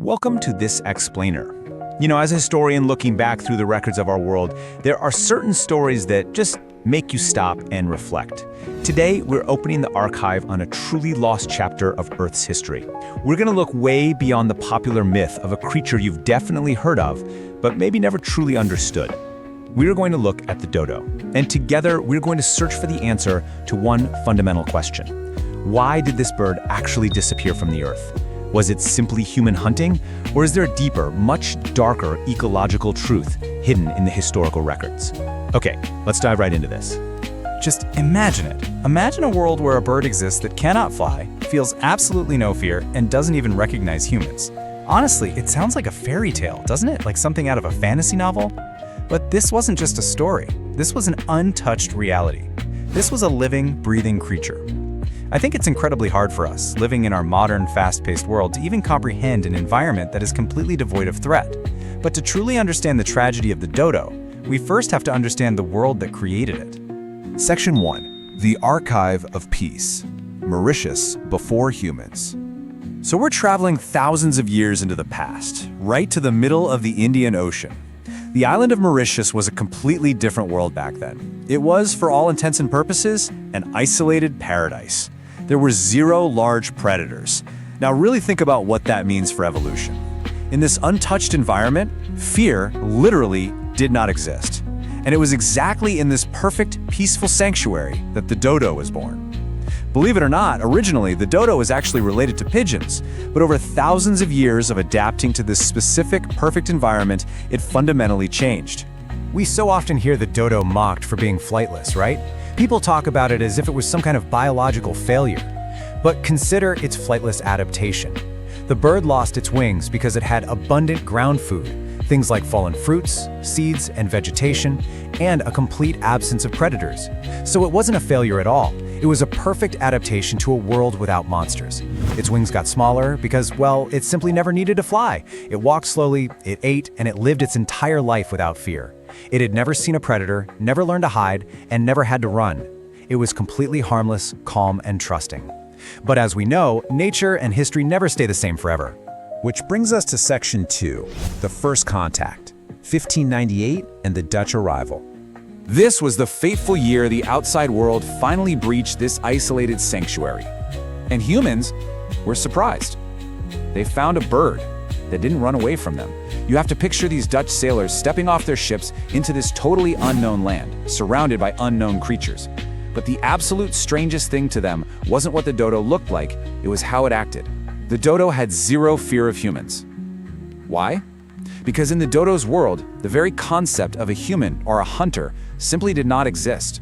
Welcome to This Explainer. As a historian looking back through the records of our world, there are certain stories that just make you stop and reflect. Today, we're opening the archive on a truly lost chapter of Earth's history. We're going to look way beyond the popular myth of a creature you've definitely heard of, but maybe never truly understood. We're going to look at the dodo, and together we're going to search for the answer to one fundamental question. Why did this bird actually disappear from the Earth? Was it simply human hunting, or is there a deeper, much darker ecological truth hidden in the historical records? Okay, let's dive right into this. Just imagine it. Imagine a world where a bird exists that cannot fly, feels absolutely no fear, and doesn't even recognize humans. Honestly, it sounds like a fairy tale, doesn't it? Like something out of a fantasy novel? But this wasn't just a story. This was an untouched reality. This was a living, breathing creature. I think it's incredibly hard for us, living in our modern, fast-paced world, to even comprehend an environment that is completely devoid of threat. But to truly understand the tragedy of the dodo, we first have to understand the world that created it. Section 1. The Archive of Peace. Mauritius before humans. So we're traveling thousands of years into the past, right to the middle of the Indian Ocean. The island of Mauritius was a completely different world back then. It was, for all intents and purposes, an isolated paradise. There were zero large predators. Now really think about what that means for evolution. In this untouched environment, fear literally did not exist. And it was exactly in this perfect, peaceful sanctuary that the dodo was born. Believe it or not, originally the dodo was actually related to pigeons, but over thousands of years of adapting to this specific, perfect environment, it fundamentally changed. We so often hear the dodo mocked for being flightless, right? People talk about it as if it was some kind of biological failure. But consider its flightless adaptation. The bird lost its wings because it had abundant ground food, things like fallen fruits, seeds, and vegetation, and a complete absence of predators. So it wasn't a failure at all. It was a perfect adaptation to a world without monsters. Its wings got smaller because, well, it simply never needed to fly. It walked slowly, it ate, and it lived its entire life without fear. It had never seen a predator, never learned to hide, and never had to run. It was completely harmless, calm, and trusting. But as we know, nature and history never stay the same forever. Which brings us to Section 2, the first contact, 1598 and the Dutch arrival. This was the fateful year the outside world finally breached this isolated sanctuary. And humans were surprised. They found a bird that didn't run away from them. You have to picture these Dutch sailors stepping off their ships into this totally unknown land, surrounded by unknown creatures. But the absolute strangest thing to them wasn't what the dodo looked like, it was how it acted. The dodo had zero fear of humans. Why? Because in the dodo's world, the very concept of a human or a hunter simply did not exist.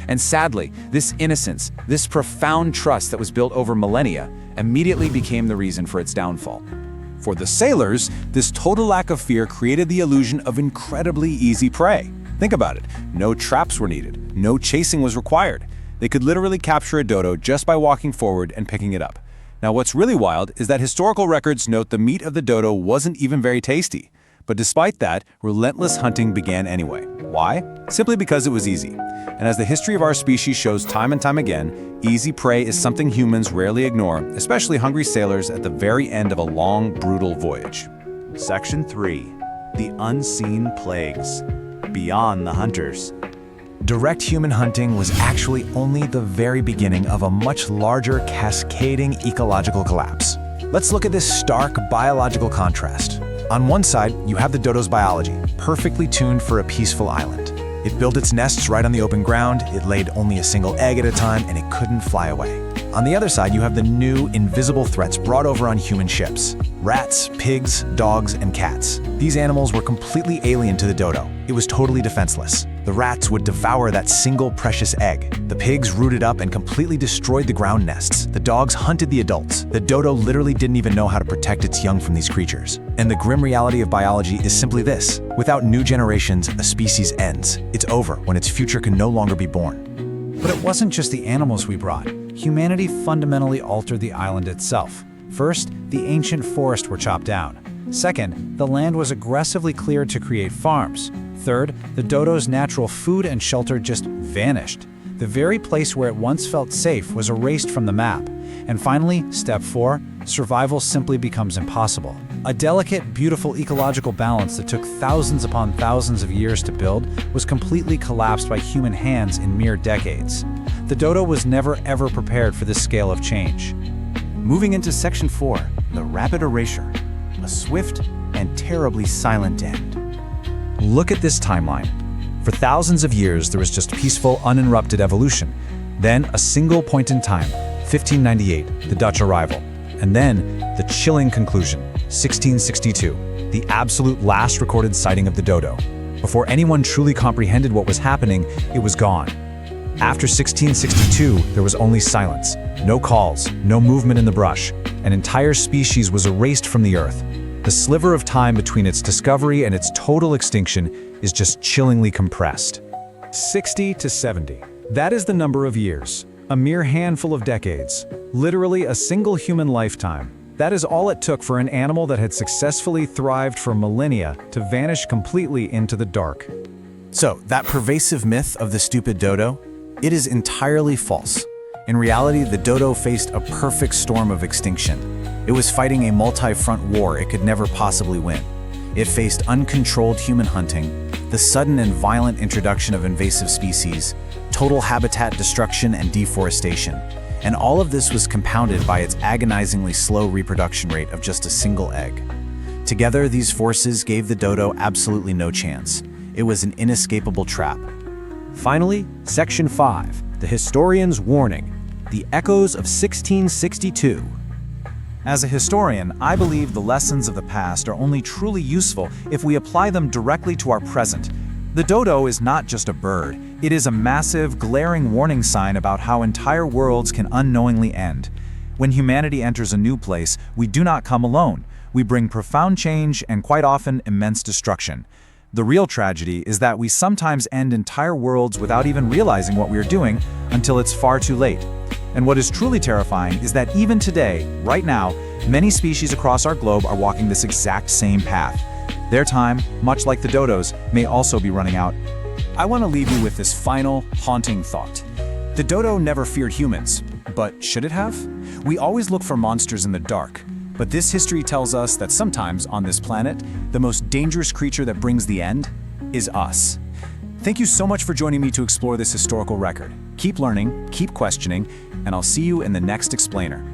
And sadly, this innocence, this profound trust that was built over millennia, immediately became the reason for its downfall. For the sailors, this total lack of fear created the illusion of incredibly easy prey. Think about it. No traps were needed. No chasing was required. They could literally capture a dodo just by walking forward and picking it up. Now, what's really wild is that historical records note the meat of the dodo wasn't even very tasty. But despite that, relentless hunting began anyway. Why? Simply because it was easy. And as the history of our species shows time and time again, easy prey is something humans rarely ignore, especially hungry sailors at the very end of a long, brutal voyage. Section 3. The Unseen Plagues. Beyond the Hunters. Direct human hunting was actually only the very beginning of a much larger, cascading ecological collapse. Let's look at this stark biological contrast. On one side, you have the dodo's biology, perfectly tuned for a peaceful island. It built its nests right on the open ground, it laid only a single egg at a time, and it couldn't fly away. On the other side, you have the new, invisible threats brought over on human ships. Rats, pigs, dogs, and cats. These animals were completely alien to the dodo. It was totally defenseless. The rats would devour that single precious egg. The pigs rooted up and completely destroyed the ground nests. The dogs hunted the adults. The dodo literally didn't even know how to protect its young from these creatures. And the grim reality of biology is simply this. Without new generations, a species ends. It's over when its future can no longer be born. But it wasn't just the animals we brought. Humanity fundamentally altered the island itself. First, the ancient forests were chopped down. Second, the land was aggressively cleared to create farms. Third, the dodo's natural food and shelter just vanished. The very place where it once felt safe was erased from the map. And finally, step 4, survival simply becomes impossible. A delicate, beautiful ecological balance that took thousands upon thousands of years to build was completely collapsed by human hands in mere decades. The dodo was never ever prepared for this scale of change. Moving into Section 4, the rapid erasure, a swift and terribly silent end. Look at this timeline. For thousands of years, there was just peaceful, uninterrupted evolution. Then, a single point in time, 1598, the Dutch arrival. And then, the chilling conclusion, 1662, the absolute last recorded sighting of the dodo. Before anyone truly comprehended what was happening, it was gone. After 1662, there was only silence. No calls, no movement in the brush. An entire species was erased from the earth. The sliver of time between its discovery and its total extinction is just chillingly compressed. 60 to 70. That is the number of years. A mere handful of decades. Literally a single human lifetime. That is all it took for an animal that had successfully thrived for millennia to vanish completely into the dark. So, that pervasive myth of the stupid dodo? It is entirely false. In reality, the dodo faced a perfect storm of extinction. It was fighting a multi-front war it could never possibly win. It faced uncontrolled human hunting, the sudden and violent introduction of invasive species, total habitat destruction and deforestation. And all of this was compounded by its agonizingly slow reproduction rate of just a single egg. Together, these forces gave the dodo absolutely no chance. It was an inescapable trap. Finally, Section 5, the historian's warning, the echoes of 1662. As a historian, I believe the lessons of the past are only truly useful if we apply them directly to our present. The dodo is not just a bird. It is a massive, glaring warning sign about how entire worlds can unknowingly end. When humanity enters a new place, we do not come alone. We bring profound change and quite often immense destruction. The real tragedy is that we sometimes end entire worlds without even realizing what we are doing until it's far too late. And what is truly terrifying is that even today, right now, many species across our globe are walking this exact same path. Their time, much like the dodos, may also be running out. I want to leave you with this final, haunting thought. The dodo never feared humans, but should it have? We always look for monsters in the dark, but this history tells us that sometimes on this planet, the most dangerous creature that brings the end is us. Thank you so much for joining me to explore this historical record. Keep learning, keep questioning, and I'll see you in the next explainer.